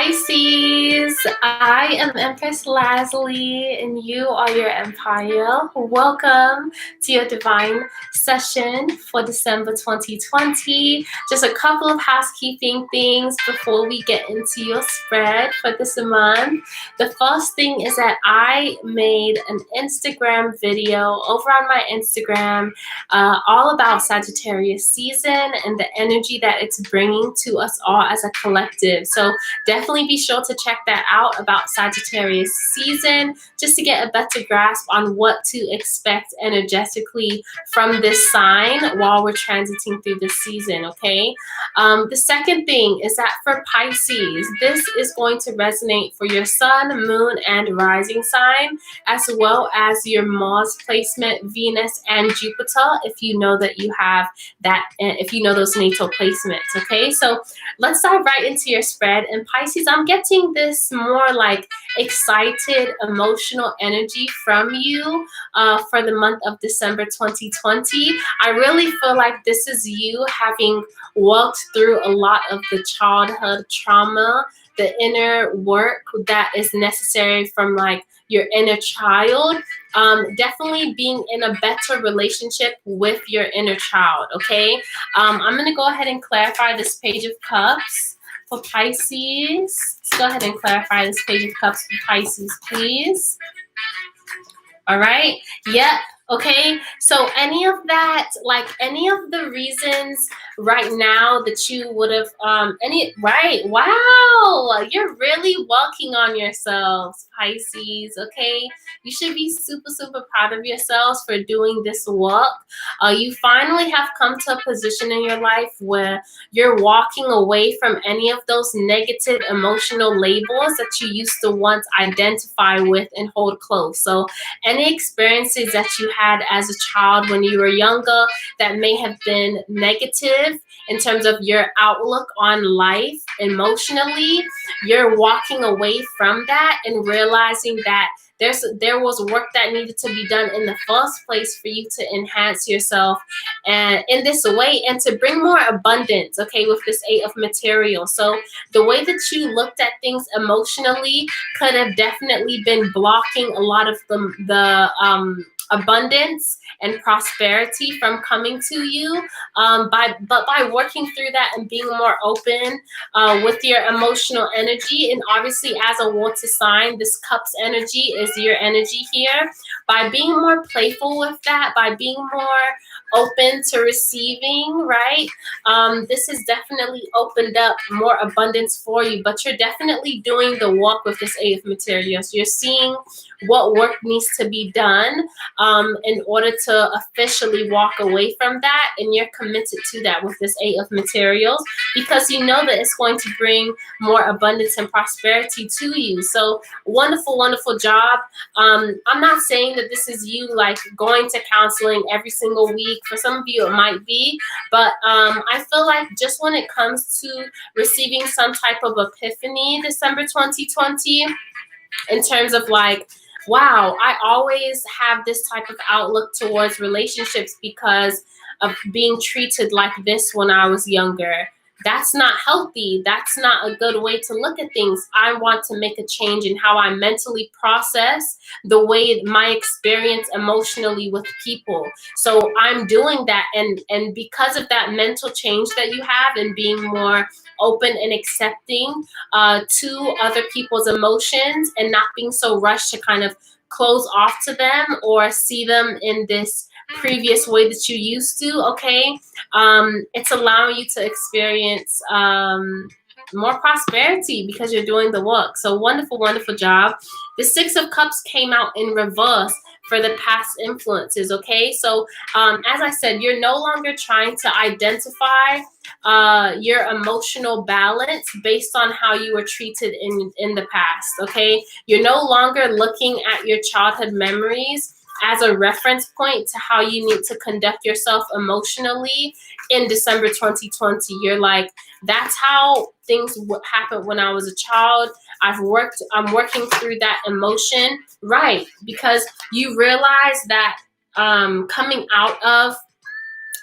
Pisces, I am EmpressLazuli and you are your empire. Welcome to your divine session for December 2020. Just a couple of housekeeping things before we get into your spread for this month. The first thing is that I made an Instagram video over on my Instagram all about Sagittarius season and the energy that it's bringing to us all as a collective. So definitely be sure to check that out about Sagittarius season just to get a better grasp on what to expect energetically from this sign while we're transiting through this season, okay? The second thing is that for Pisces, this is going to resonate for your sun, moon, and rising sign, as well as your Mars placement, Venus, and Jupiter, if you know that you have that, if you know those natal placements, okay? So let's dive right into your spread. And Pisces, I'm getting this more like excited, emotional energy from you for the month of December 2020. I really feel like this is you having walked through a lot of the childhood trauma, the inner work that is necessary from like your inner child. Definitely being in a better relationship with your inner child, okay? I'm going to go ahead and clarify this Page of Cups for Pisces. Let's go ahead and clarify this Page of Cups for Pisces, please. All right. Yep. Okay. So any of that, like any of the reasons right now that you would have, right. Wow. You're really working on yourselves, Pisces. Okay. You should be super, super proud of yourselves for doing this work. You finally have come to a position in your life where you're walking away from any of those negative emotional labels that you used to once identify with and hold close. So any experiences that you had as a child when you were younger that may have been negative in terms of your outlook on life emotionally, you're walking away from that and realizing that there was work that needed to be done in the first place for you to enhance yourself and in this way and to bring more abundance, okay, with this Eight of Material. So the way that you looked at things emotionally could have definitely been blocking a lot of the abundance and prosperity from coming to you. But by working through that and being more open with your emotional energy, and obviously as a water sign, this Cups energy is your energy here. By being more playful with that, by being more open to receiving, right? This has definitely opened up more abundance for you, but you're definitely doing the work with this Eight of Materials. You're seeing what work needs to be done in order to officially walk away from that, and you're committed to that with this Eight of Materials because you know that it's going to bring more abundance and prosperity to you. So wonderful, wonderful job. I'm not saying that this is you like going to counseling every single week. For some of you it might be, but I feel like just when it comes to receiving some type of epiphany December 2020 in terms of like, wow, I always have this type of outlook towards relationships because of being treated like this when I was younger. That's not healthy. That's not a good way to look at things. I want to make a change in how I mentally process the way my experience emotionally with people. So I'm doing that. And because of that mental change that you have and being more open and accepting to other people's emotions and not being so rushed to kind of close off to them or see them in this previous way that you used to, okay? It's allowing you to experience more prosperity because you're doing the work. So wonderful, wonderful job. The Six of Cups came out in reverse for the past influences, okay? So as I said, you're no longer trying to identify your emotional balance based on how you were treated in the past, okay? You're no longer looking at your childhood memories as a reference point to how you need to conduct yourself emotionally in December 2020. You're like, that's how things happened when I was a child. I'm working through that emotion, right? Because you realize that coming out of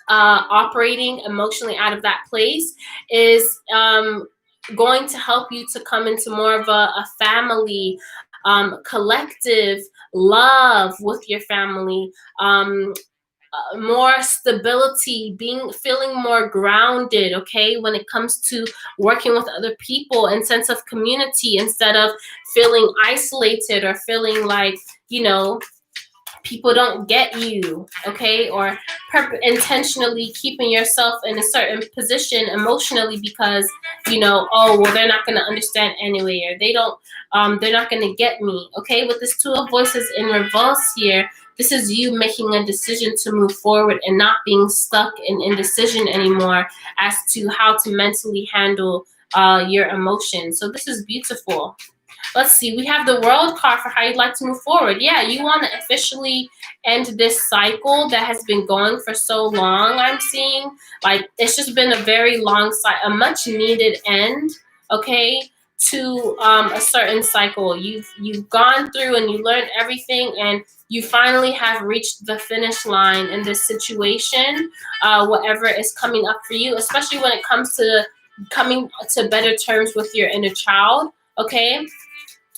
operating emotionally out of that place is going to help you to come into more of a family, collective love with your family, more stability, feeling more grounded, okay, when it comes to working with other people, and sense of community, instead of feeling isolated or feeling like, you know, people don't get you, okay, or intentionally keeping yourself in a certain position emotionally because, you know, oh well, they're not going to understand anyway, or they're not going to get me, okay. With this Two of Voices in reverse here, this is you making a decision to move forward and not being stuck in indecision anymore as to how to mentally handle your emotions. So this is beautiful. Let's see, we have the World card for how you'd like to move forward. Yeah, you want to officially end this cycle that has been going for so long, I'm seeing. Like, it's just been a very long cycle, a much needed end, okay, to a certain cycle. You've gone through and you learned everything, and you finally have reached the finish line in this situation, whatever is coming up for you, especially when it comes to coming to better terms with your inner child, okay?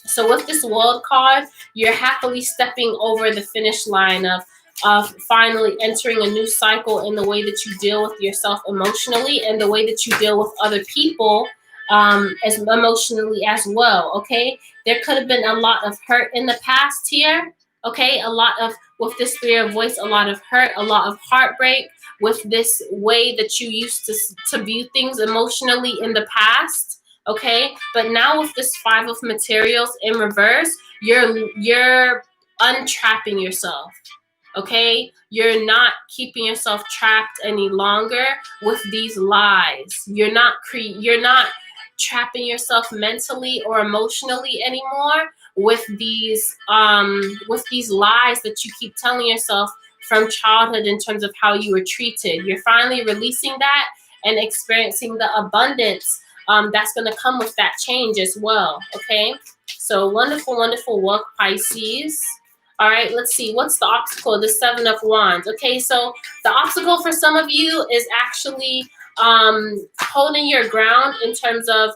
So with this World card, you're happily stepping over the finish line of finally entering a new cycle in the way that you deal with yourself emotionally and the way that you deal with other people as emotionally as well, okay? There could have been a lot of hurt in the past here, okay? A lot of, with this Three of Voice, a lot of hurt, a lot of heartbreak with this way that you used to view things emotionally in the past. Okay, but now with this Five of Materials in reverse, you're untrapping yourself. Okay, you're not keeping yourself trapped any longer with these lies. You're not trapping yourself mentally or emotionally anymore with these lies that you keep telling yourself from childhood in terms of how you were treated. You're finally releasing that and experiencing the abundance that's going to come with that change as well, okay? So wonderful, wonderful work, Pisces. All right, let's see. What's the obstacle? The Seven of Wands. Okay, so the obstacle for some of you is actually holding your ground in terms of,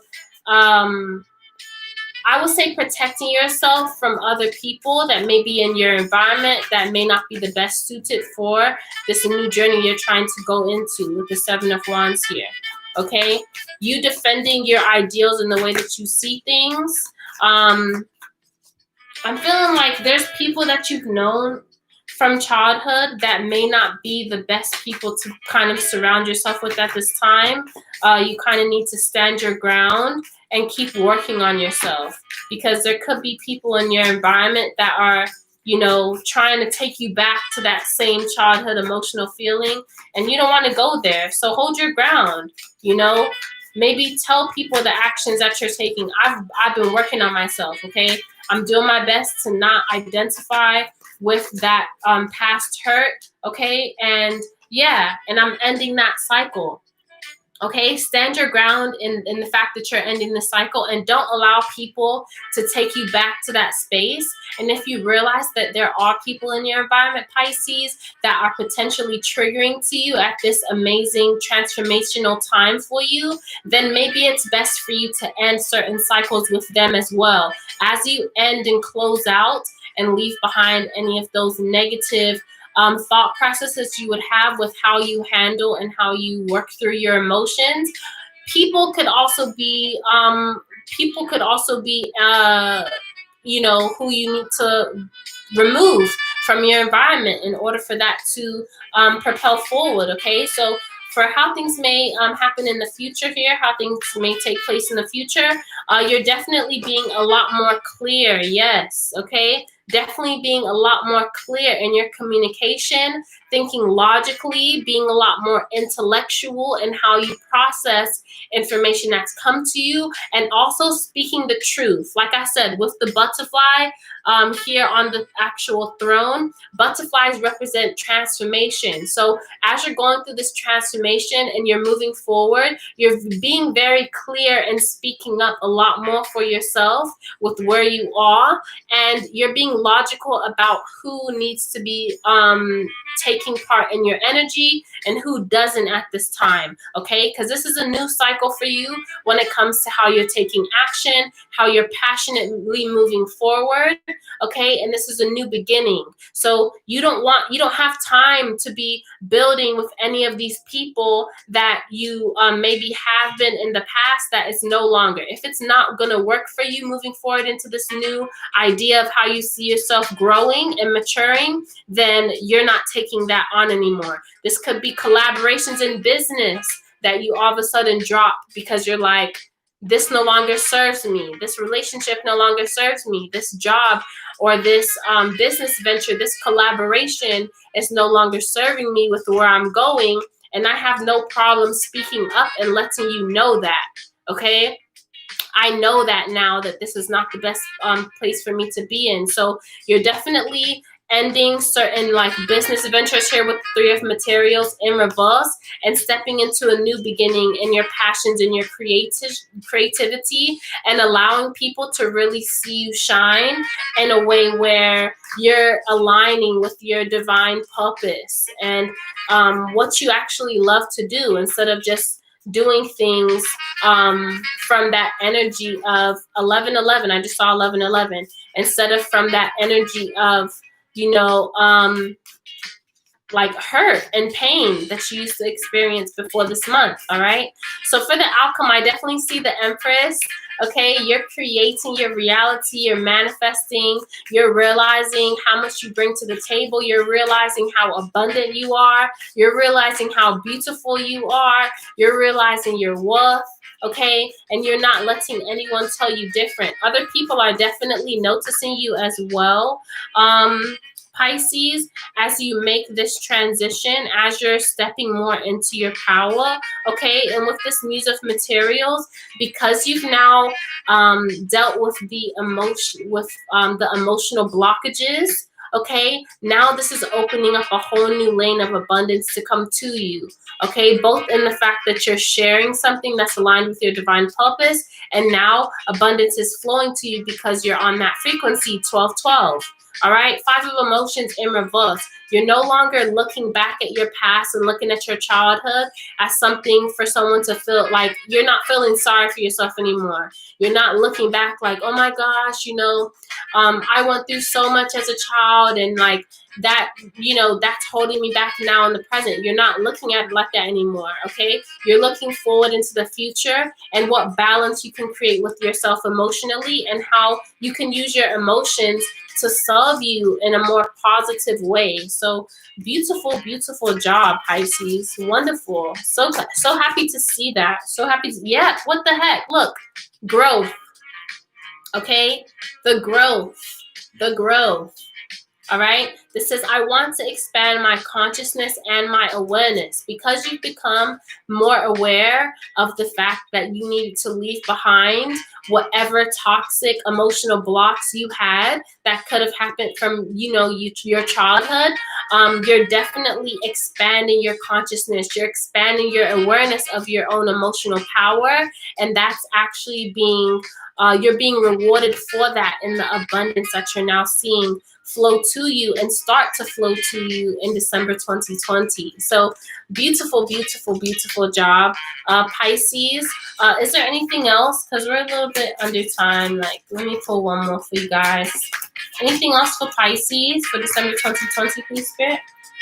I would say, protecting yourself from other people that may be in your environment that may not be the best suited for this new journey you're trying to go into with the Seven of Wands here. Okay, you defending your ideals in the way that you see things. I'm feeling like there's people that you've known from childhood that may not be the best people to kind of surround yourself with at this time. You kind of need to stand your ground and keep working on yourself, because there could be people in your environment that are, you know, trying to take you back to that same childhood emotional feeling, and you don't want to go there. So hold your ground, you know. Maybe tell people the actions that you're taking. I've been working on myself, okay? I'm doing my best to not identify with that past hurt, okay? And yeah, and I'm ending that cycle. Okay, stand your ground in the fact that you're ending the cycle, and don't allow people to take you back to that space. And if you realize that there are people in your environment, Pisces, that are potentially triggering to you at this amazing transformational time for you, then maybe it's best for you to end certain cycles with them as well. As you end and close out and leave behind any of those negative thought processes you would have with how you handle and how you work through your emotions. People could also be you know, who you need to remove from your environment in order for that to propel forward. Okay, so for how things may happen in the future here, how things may take place in the future, you're definitely being a lot more clear. Yes, okay, definitely being a lot more clear in your communication, thinking logically, being a lot more intellectual in how you process information that's come to you, and also speaking the truth. Like I said, with the butterfly here on the actual throne, butterflies represent transformation. So as you're going through this transformation and you're moving forward, you're being very clear and speaking up a lot more for yourself with where you are, and you're being logical about who needs to be taking part in your energy and who doesn't at this time, okay? Because this is a new cycle for you when it comes to how you're taking action, how you're passionately moving forward, okay? And this is a new beginning. So you don't have time to be building with any of these people that you maybe have been in the past that is no longer. If it's not going to work for you moving forward into this new idea of how you see yourself growing and maturing, then you're not taking that on anymore. This could be collaborations in business that you all of a sudden drop because you're like, this no longer serves me. This relationship no longer serves me. This job or this business venture, this collaboration is no longer serving me with where I'm going. And I have no problem speaking up and letting you know that, okay? I know that now that this is not the best place for me to be in. So you're definitely ending certain like business ventures here with the 3 of materials in reverse and stepping into a new beginning in your passions and your creativity and allowing people to really see you shine in a way where you're aligning with your divine purpose and what you actually love to do instead of just doing things from that energy of 11-11. I just saw 11-11 instead of from that energy of, you know, like hurt and pain that you used to experience before this month. All right. So for the outcome, I definitely see the Empress. Okay, you're creating your reality, you're manifesting, you're realizing how much you bring to the table, you're realizing how abundant you are, you're realizing how beautiful you are, you're realizing your worth, okay, and you're not letting anyone tell you different. Other people are definitely noticing you as well. Pisces, as you make this transition, as you're stepping more into your power, okay, and with this Muse of Materials, because you've now dealt with the emotional blockages, okay, now this is opening up a whole new lane of abundance to come to you, okay, both in the fact that you're sharing something that's aligned with your divine purpose, and now abundance is flowing to you because you're on that frequency 12-12. All right, 5 of emotions in reverse. You're no longer looking back at your past and looking at your childhood as something for someone to feel like you're not feeling sorry for yourself anymore. You're not looking back like, oh my gosh, you know, I went through so much as a child and like that, you know, that's holding me back now in the present. You're not looking at it like that anymore, okay? You're looking forward into the future and what balance you can create with yourself emotionally and how you can use your emotions to serve you in a more positive way. So beautiful, beautiful job, Pisces. Wonderful. So happy to see that. So happy. Yeah, what the heck? Look, growth. Okay? The growth. The growth. All right, this says, I want to expand my consciousness and my awareness because you've become more aware of the fact that you needed to leave behind whatever toxic emotional blocks you had that could have happened from, you know, your childhood. You're definitely expanding your consciousness. You're expanding your awareness of your own emotional power. And that's actually being, you're being rewarded for that in the abundance that you're now seeing flow to you and start to flow to you in December 2020. So beautiful, beautiful, beautiful job, Pisces. Is there anything else? Because we're a little bit under time. Like, let me pull one more for you guys. Anything else for Pisces for December 2020, please, Spirit?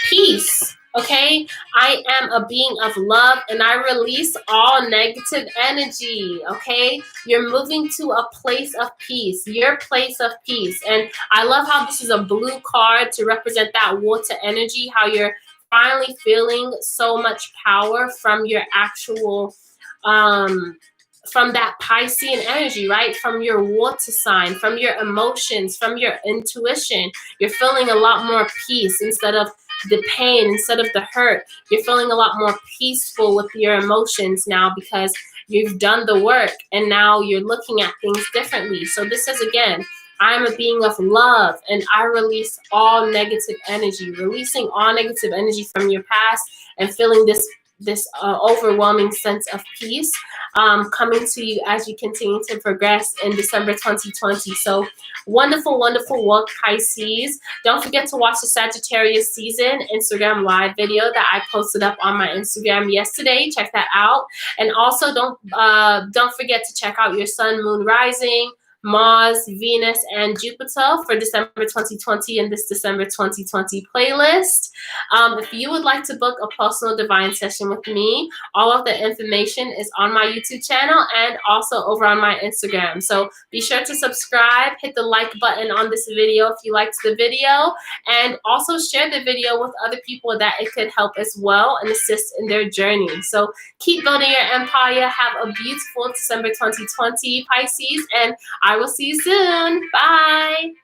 Peace. Okay, I am a being of love and I release all negative energy. Okay, you're moving to a place of peace, your place of peace. And I love how this is a blue card to represent that water energy, how you're finally feeling so much power from your actual from that Piscean energy, right? From your water sign, from your emotions, from your intuition. You're feeling a lot more peace instead of the pain, instead of the hurt. You're feeling a lot more peaceful with your emotions now because you've done the work and now you're looking at things differently. So this is, again, I'm a being of love and I release all negative energy, releasing all negative energy from your past and feeling this this overwhelming sense of peace coming to you as you continue to progress in December 2020. So wonderful, wonderful work, Pisces. Don't forget to watch the Sagittarius season Instagram live video that I posted up on my Instagram yesterday. Check that out. And also don't forget to check out your sun, moon, rising, Mars, Venus, and Jupiter for December 2020 in this December 2020 playlist. If you would like to book a personal divine session with me, all of the information is on my YouTube channel and also over on my Instagram. So be sure to subscribe, hit the like button on this video if you liked the video, and also share the video with other people that it could help as well and assist in their journey. So keep building your empire. Have a beautiful December 2020, Pisces, and I will see you soon. Bye.